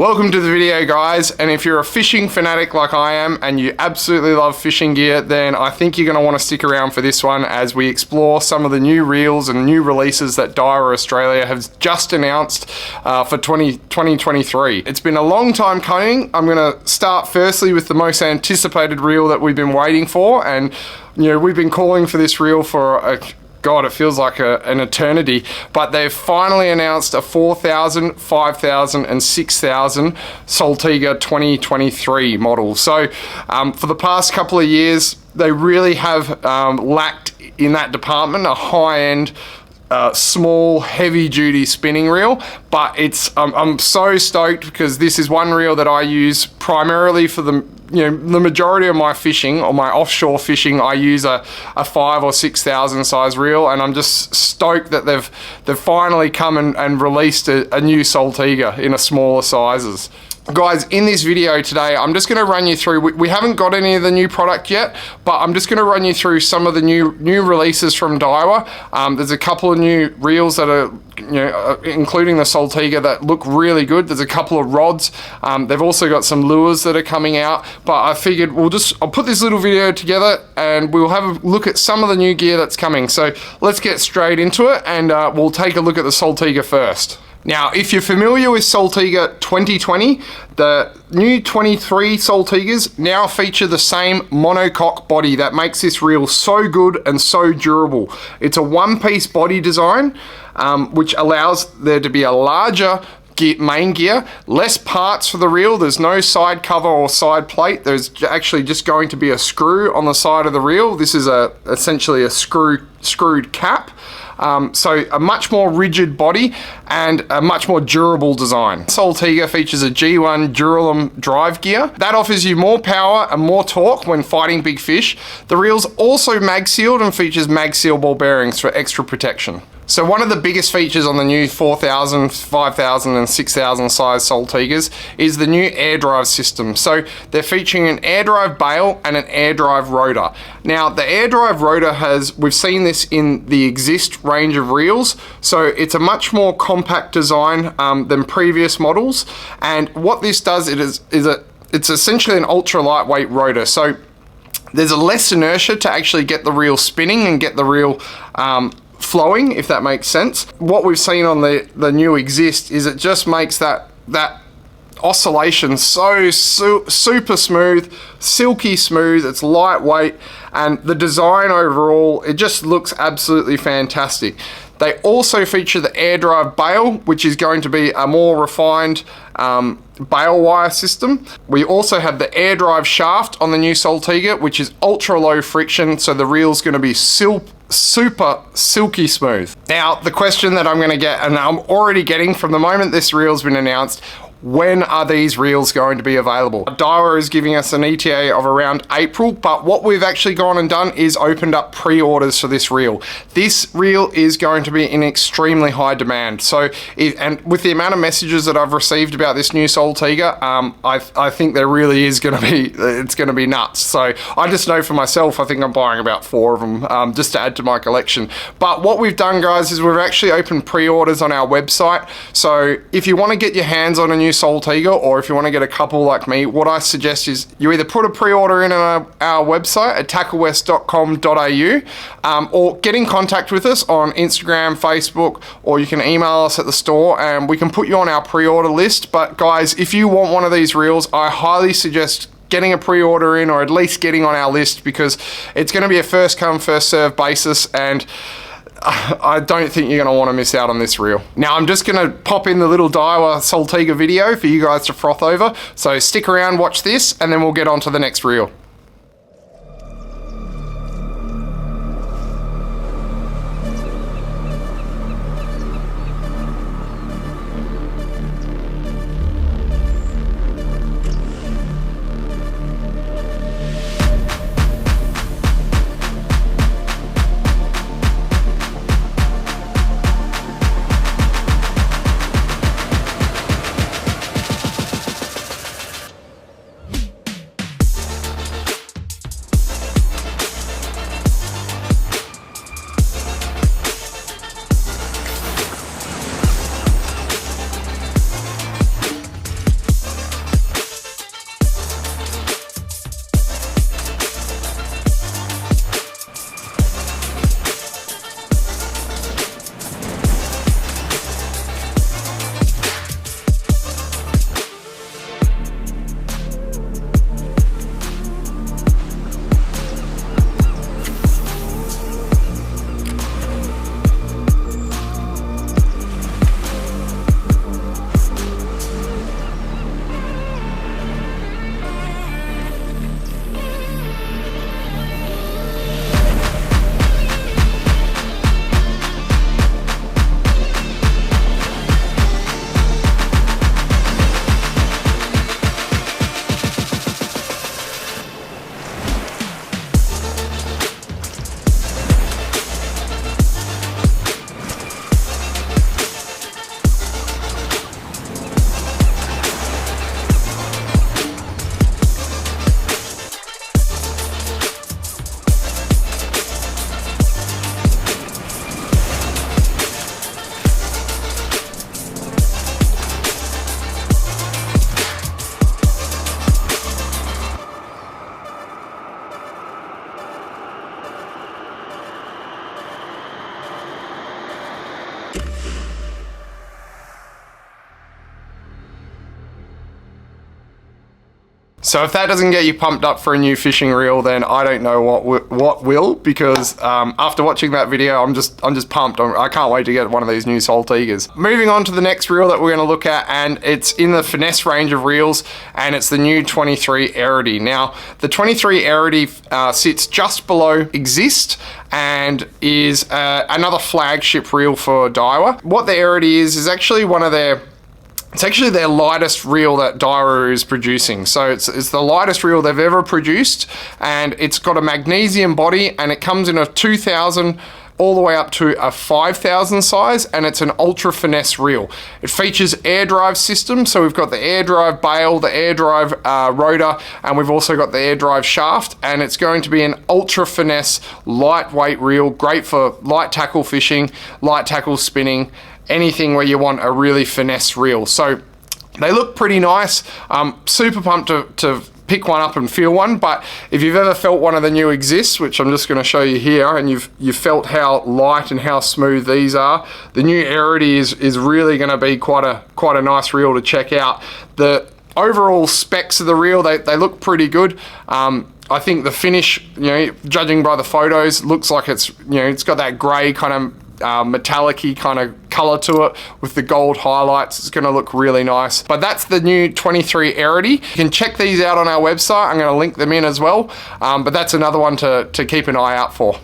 Welcome to the video, guys, and if you're a fishing fanatic like I am and you absolutely love fishing gear, then I think you're going to want to stick around for this one as we explore some of the new reels and new releases that Daiwa Australia has just announced for 2023. It's been a long time coming. I'm going to start firstly with the most anticipated reel that we've been waiting for, and we've been calling for this reel for God, it feels like an eternity, but they've finally announced a 4,000, 5,000 and 6,000 Saltiga 2023 model. So for the past couple of years, they really have lacked in that department a high-end small heavy-duty spinning reel, but I'm so stoked because this is one reel that I use primarily for the majority of my fishing or my offshore fishing. I use a 5,000 or 6,000 size reel, and I'm just stoked that they've finally come and released a new Saltiga in a smaller sizes. Guys, in this video today, I'm just going to run you through, we haven't got any of the new product yet, but I'm just going to run you through some of the new releases from Daiwa. There's a couple of new reels that are, including the Saltiga, that look really good. There's a couple of rods. They've also got some lures that are coming out, but I figured I'll put this little video together and we'll have a look at some of the new gear that's coming. So let's get straight into it, and we'll take a look at the Saltiga first. Now, if you're familiar with Saltiga 2020, the new 23 Saltigas now feature the same monocoque body that makes this reel so good and so durable. It's a one-piece body design, which allows there to be a larger main gear, less parts for the reel. There's no side cover or side plate. There's actually just going to be a screw on the side of the reel. This is essentially a screwed cap. So a much more rigid body and a much more durable design. Saltiga features a G1 Duralum drive gear. That offers you more power and more torque when fighting big fish. The reel's also mag sealed and features mag seal ball bearings for extra protection. So one of the biggest features on the new 4,000, 5,000 and 6,000 size Saltigas is the new air drive system. So they're featuring an air drive bail and an air drive rotor. Now the air drive rotor we've seen this in the Exist range of reels. So it's a much more compact design than previous models. And what this does, it's essentially an ultra lightweight rotor. So there's a less inertia to actually get the reel spinning and get the reel flowing, if that makes sense. What we've seen on the new Exist is it just makes that oscillation so super smooth, silky smooth. It's lightweight, and the design overall, it just looks absolutely fantastic. They also feature the air drive bail, which is going to be a more refined bail wire system. We also have the air drive shaft on the new Saltiga, which is ultra low friction, so the reel's going to be super silky smooth. Now, the question that I'm going to get, and I'm already getting from the moment this reel's been announced, when are these reels going to be available? Daiwa is giving us an ETA of around April, but what we've actually gone and done is opened up pre-orders for this reel. This reel is going to be in extremely high demand. So, and with the amount of messages that I've received about this new Saltiga, I think there really is going to be, it's going to be nuts. So I just know for myself, I think I'm buying about 4 of them just to add to my collection. But what we've done, guys, is we've actually opened pre-orders on our website. So if you want to get your hands on a new Saltiga, or if you want to get a couple like me, what I suggest is you either put a pre-order in on our website at tacklewest.com.au, or get in contact with us on Instagram, Facebook, or you can email us at the store and we can put you on our pre-order list. But guys, if you want one of these reels, I highly suggest getting a pre-order in, or at least getting on our list, because it's going to be a first come first serve basis, and I don't think you're going to want to miss out on this reel. Now I'm just going to pop in the little Daiwa Saltiga video for you guys to froth over. So stick around, watch this, and then we'll get on to the next reel. So if that doesn't get you pumped up for a new fishing reel, then I don't know what will, because after watching that video, I'm just pumped. I can't wait to get one of these new Saltigas. Moving on to the next reel that we're going to look at, and it's in the Finesse range of reels, and it's the new 23 Airity. Now, the 23 Airity sits just below Exist and is another flagship reel for Daiwa. What the Airity is actually one of their It's actually their lightest reel that Daiwa is producing. So it's the lightest reel they've ever produced, and it's got a magnesium body, and it comes in a 2000 all the way up to a 5000 size, and it's an ultra finesse reel. It features air drive system, so we've got the air drive bail, the air drive rotor, and we've also got the air drive shaft, and it's going to be an ultra finesse lightweight reel, great for light tackle fishing, light tackle spinning, anything where you want a really finesse reel. So they look pretty nice. Super pumped to pick one up and feel one, but if you've ever felt one of the new Exists, which I'm just going to show you here, and you've felt how light and how smooth these are, the new Airity is really going to be quite a nice reel to check out. The overall specs of the reel, they look pretty good. I think the finish, judging by the photos, looks like it's got that grey kind of metallic-y kind of color to it with the gold highlights. It's going to look really nice. But that's the new 23 Airity. You can check these out on our website. I'm going to link them in as well. But that's another one to keep an eye out for.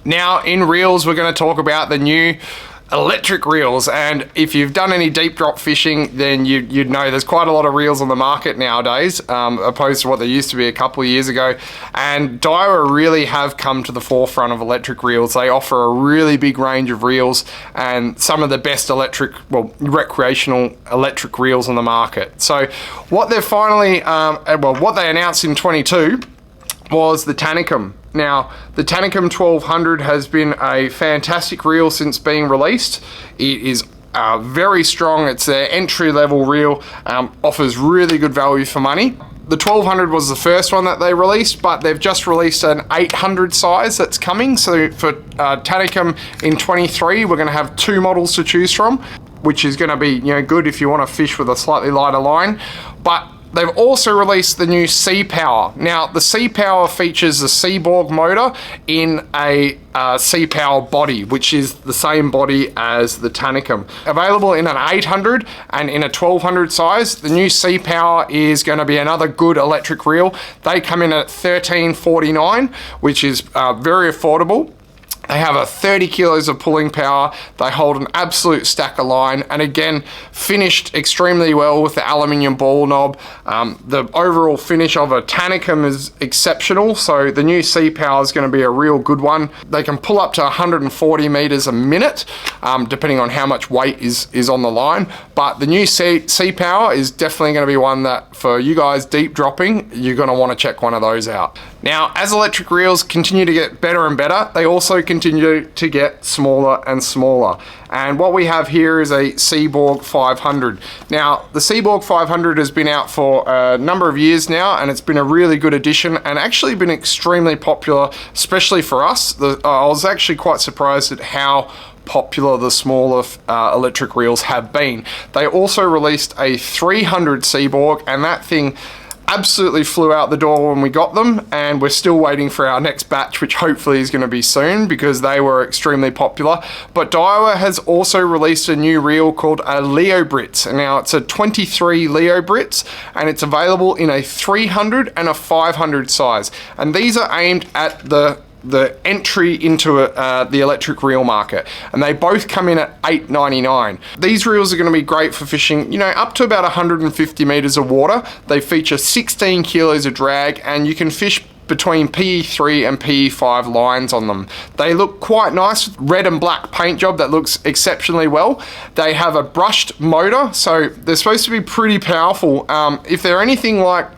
Now in reels, we're going to talk about the new electric reels, and if you've done any deep drop fishing, then you'd know there's quite a lot of reels on the market nowadays, opposed to what there used to be a couple of years ago. And Daiwa really have come to the forefront of electric reels. They offer a really big range of reels and some of the best recreational electric reels on the market. So what they've finally, what they announced in 22 was the Tanicum. Now, the Tanicum 1200 has been a fantastic reel since being released. It is very strong. It's their entry-level reel, offers really good value for money. The 1200 was the first one that they released, but they've just released an 800 size that's coming. So for Tanicum in 23, we're going to have 2 models to choose from, which is going to be good if you want to fish with a slightly lighter line. But they've also released the new Seapower. Now, the Seapower features the Seaborg motor in a Seapower body, which is the same body as the Tanicum. Available in an 800 and in a 1200 size, the new Seapower is going to be another good electric reel. They come in at $13.49, which is very affordable. They have 30 kilos of pulling power. They hold an absolute stack of line, and again, finished extremely well with the aluminium ball knob. The overall finish of a Tanicum is exceptional, so the new Seapower is going to be a real good one. They can pull up to 140 meters a minute, depending on how much weight is on the line. But the new Seapower is definitely going to be one that, for you guys deep dropping, you're going to want to check one of those out. Now, as electric reels continue to get better and better, they also continue to get smaller and smaller. And what we have here is a Seaborg 500. Now, the Seaborg 500 has been out for a number of years now, and it's been a really good addition and actually been extremely popular, especially for us. I was actually quite surprised at how popular the smaller electric reels have been. They also released a 300 Seaborg, and that thing absolutely flew out the door when we got them, and we're still waiting for our next batch, which hopefully is going to be soon because they were extremely popular. But Daiwa has also released a new reel called a Leobritz. Now it's a 23 Leobritz, and it's available in a 300 and a 500 size, and these are aimed at the entry into the electric reel market, and they both come in at $8.99. These reels are going to be great for fishing, you know, up to about 150 meters of water. They feature 16 kilos of drag, and you can fish between PE3 and PE5 lines on them. They look quite nice, red and black paint job that looks exceptionally well. They have a brushed motor, so they're supposed to be pretty powerful. If they're anything like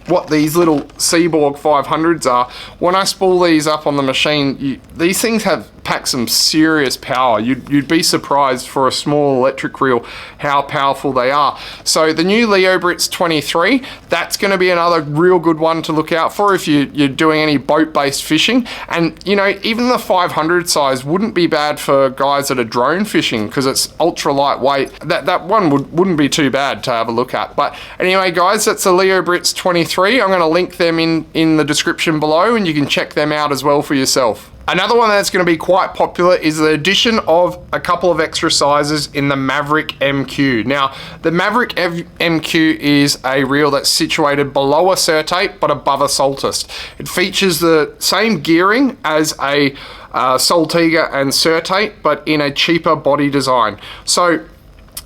what these little Seaborg 500s are, when I spool these up on the machine, these things pack some serious power. You'd be surprised for a small electric reel how powerful they are. So the new Leobritz 23, that's going to be another real good one to look out for if you're doing any boat-based fishing. And you know, even the 500 size wouldn't be bad for guys that are drone fishing because it's ultra lightweight. That one wouldn't be too bad to have a look at. But anyway, guys, that's the Leobritz 23. I'm going to link them in the description below, and you can check them out as well for yourself. Another one that's going to be quite popular is the addition of a couple of extra sizes in the Maverick MQ. Now, the Maverick MQ is a reel that's situated below a Certate but above a Saltist. It features the same gearing as a Saltiga and Certate, but in a cheaper body design. So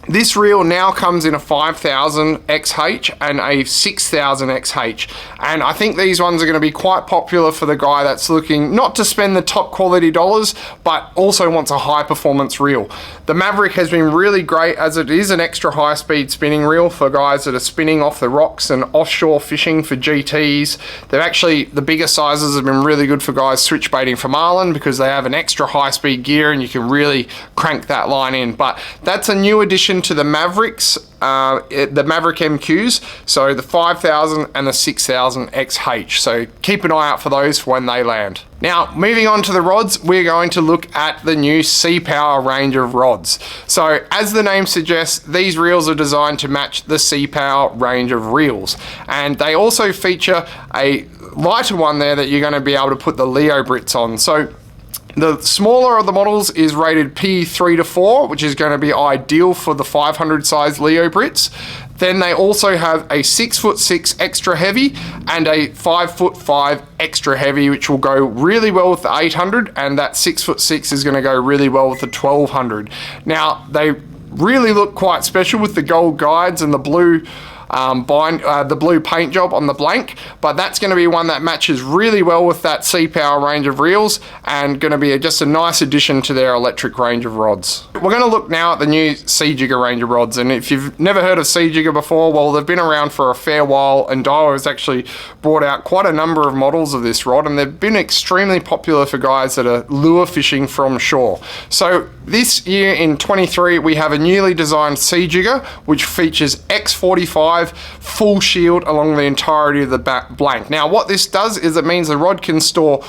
this reel now comes in a 5000 XH and a 6000 XH, and I think these ones are going to be quite popular for the guy that's looking not to spend the top quality dollars but also wants a high performance reel. The Maverick has been really great as it is an extra high speed spinning reel for guys that are spinning off the rocks and offshore fishing for GTs. They're actually, the bigger sizes have been really good for guys switch baiting for marlin because they have an extra high speed gear and you can really crank that line in. But that's a new addition to the Mavericks, the Maverick MQs, so the 5000 and the 6000 XH. So keep an eye out for those when they land. Now, moving on to the rods, we're going to look at the new Seapower range of rods. So as the name suggests, these reels are designed to match the Seapower range of reels, and they also feature a lighter one there that you're going to be able to put the Leobritz on. So the smaller of the models is rated P3 to 4, which is going to be ideal for the 500 size Leobritz. Then they also have a 6'6" extra heavy and a 5'5" extra heavy, which will go really well with the 800, and that 6'6" is going to go really well with the 1200. Now, they really look quite special with the gold guides and the blue the blue paint job on the blank, but that's going to be one that matches really well with that Seapower range of reels and going to be just a nice addition to their electric range of rods. We're going to look now at the new Seajigger range of rods, and if you've never heard of Seajigger before, well, they've been around for a fair while, and Daiwa has actually brought out quite a number of models of this rod, and they've been extremely popular for guys that are lure fishing from shore. So this year in 23, we have a newly designed Seajigger, which features X45 full shield along the entirety of the blank. Now, what this does is it means the rod can store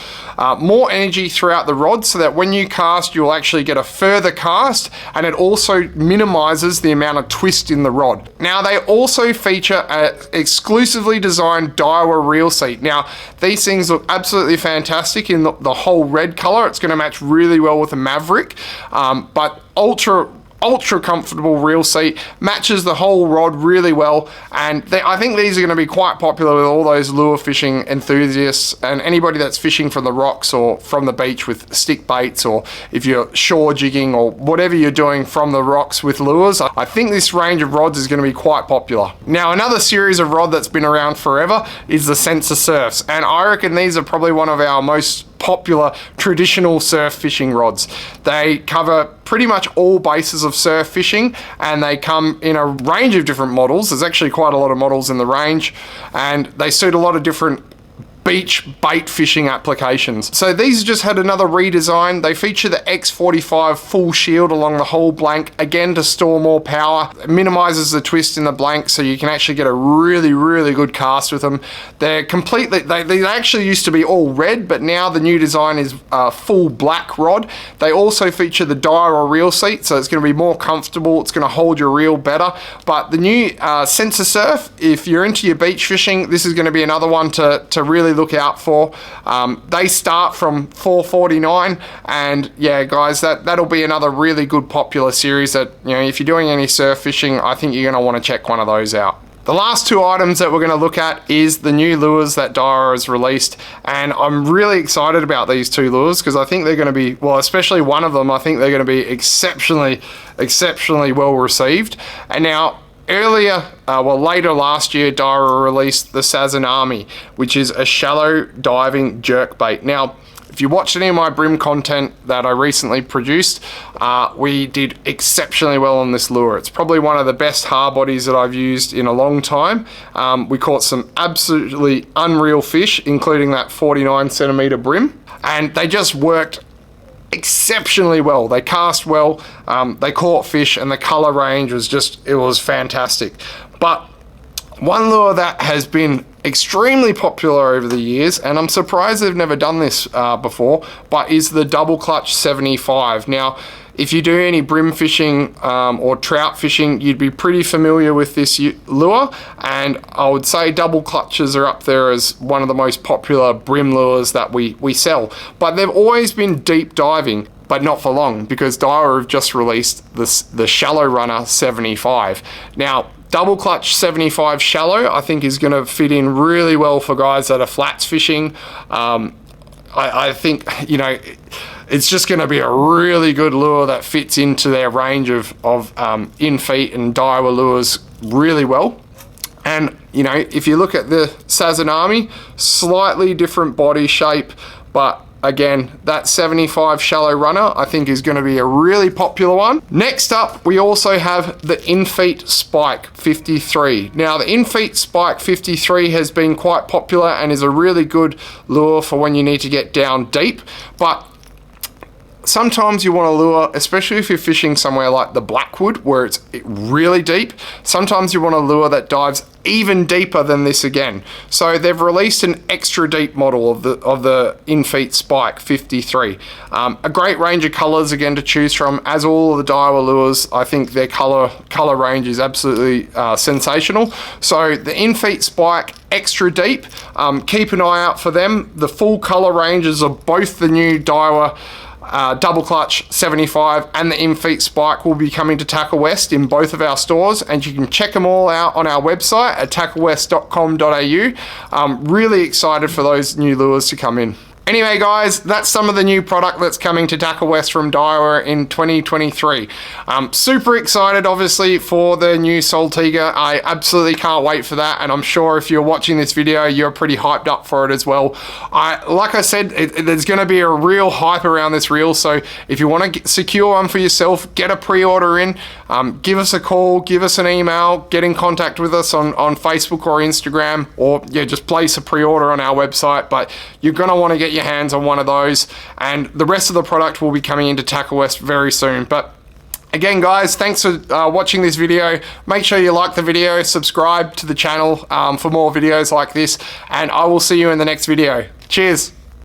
more energy throughout the rod, so that when you cast, you'll actually get a further cast, and it also minimizes the amount of twist in the rod. Now, they also feature an exclusively designed Daiwa reel seat. Now, these things look absolutely fantastic in the whole red color. It's going to match really well with the Maverick, but ultra comfortable reel seat, matches the whole rod really well, and I think these are going to be quite popular with all those lure fishing enthusiasts and anybody that's fishing from the rocks or from the beach with stick baits, or if you're shore jigging or whatever you're doing from the rocks with lures. I think this range of rods is going to be quite popular. Now, another series of rod that's been around forever is the Sensor Surfs, and I reckon these are probably one of our most popular traditional surf fishing rods. They cover pretty much all bases of surf fishing, and they come in a range of different models. There's actually quite a lot of models in the range, and they suit a lot of different beach bait fishing applications. So these just had another redesign. They feature the X45 full shield along the whole blank, again to store more power. It minimizes the twist in the blank so you can actually get a really, really good cast with them. They're completely, they actually used to be all red, but now the new design is full black rod. They also feature the Daiwa reel seat, so it's going to be more comfortable. It's going to hold your reel better. But the new Sensor Surf, if you're into your beach fishing, this is going to be another one to really look out for. They start from $4.49, and yeah, guys, that'll be another really good popular series that, you know, if you're doing any surf fishing, I think you're going to want to check one of those out. The last two items that we're going to look at is the new lures that Daiwa has released, and I'm really excited about these two lures because I think they're going to be, well, especially one of them, I think they're going to be exceptionally well received. And now, later last year, Daiwa released the Sazanami, which is a shallow diving jerkbait. Now, if you watched any of my brim content that I recently produced, we did exceptionally well on this lure. It's probably one of the best hard bodies that I've used in a long time. We caught some absolutely unreal fish, including that 49 centimeter brim, and they just worked exceptionally well. They cast well, they caught fish, and the color range was just, it was fantastic. But one lure that has been extremely popular over the years, and I'm surprised they've never done this before, but is the Double Clutch 75. Now, if you do any brim fishing or trout fishing, you'd be pretty familiar with this lure, and I would say double clutches are up there as one of the most popular brim lures that we sell. But they've always been deep diving, but not for long, because Daiwa have just released the Shallow Runner 75. Now, Double Clutch 75 Shallow, I think, is going to fit in really well for guys that are flats fishing. I think, you know, it's just going to be a really good lure that fits into their range of INFEET and Daiwa lures really well. And, you know, if you look at the Sazanami, slightly different body shape, but again, that 75 Shallow Runner, I think, is going to be a really popular one. Next up, we also have the INFEET Spike 53. Now, the INFEET Spike 53 has been quite popular and is a really good lure for when you need to get down deep, but sometimes you want a lure, especially if you're fishing somewhere like the Blackwood where it's really deep, sometimes you want a lure that dives even deeper than this again. So they've released an extra deep model of the INFEET Spike 53. A great range of colors again to choose from. As all of the Daiwa lures, I think their color range is absolutely sensational. So the INFEET Spike extra deep, keep an eye out for them. The full color ranges of both the new Daiwa Double Clutch 75 and the INFEET Spike will be coming to Tackle West in both of our stores, and you can check them all out on our website at tacklewest.com.au. I'm really excited for those new lures to come in. Anyway, guys, that's some of the new product that's coming to Tackle West from Daiwa in 2023. I'm super excited, obviously, for the new Saltiga. I absolutely can't wait for that, and I'm sure if you're watching this video, you're pretty hyped up for it as well. Like I said, there's going to be a real hype around this reel, so if you want to secure one for yourself, get a pre-order in, give us a call, give us an email, get in contact with us on Facebook or Instagram, or yeah, just place a pre-order on our website. But you're going to want to get your hands on one of those, and the rest of the product will be coming into Tackle West very soon. But again, guys, thanks for watching this video. Make sure you like the video, subscribe to the channel for more videos like this, and I will see you in the next video. Cheers.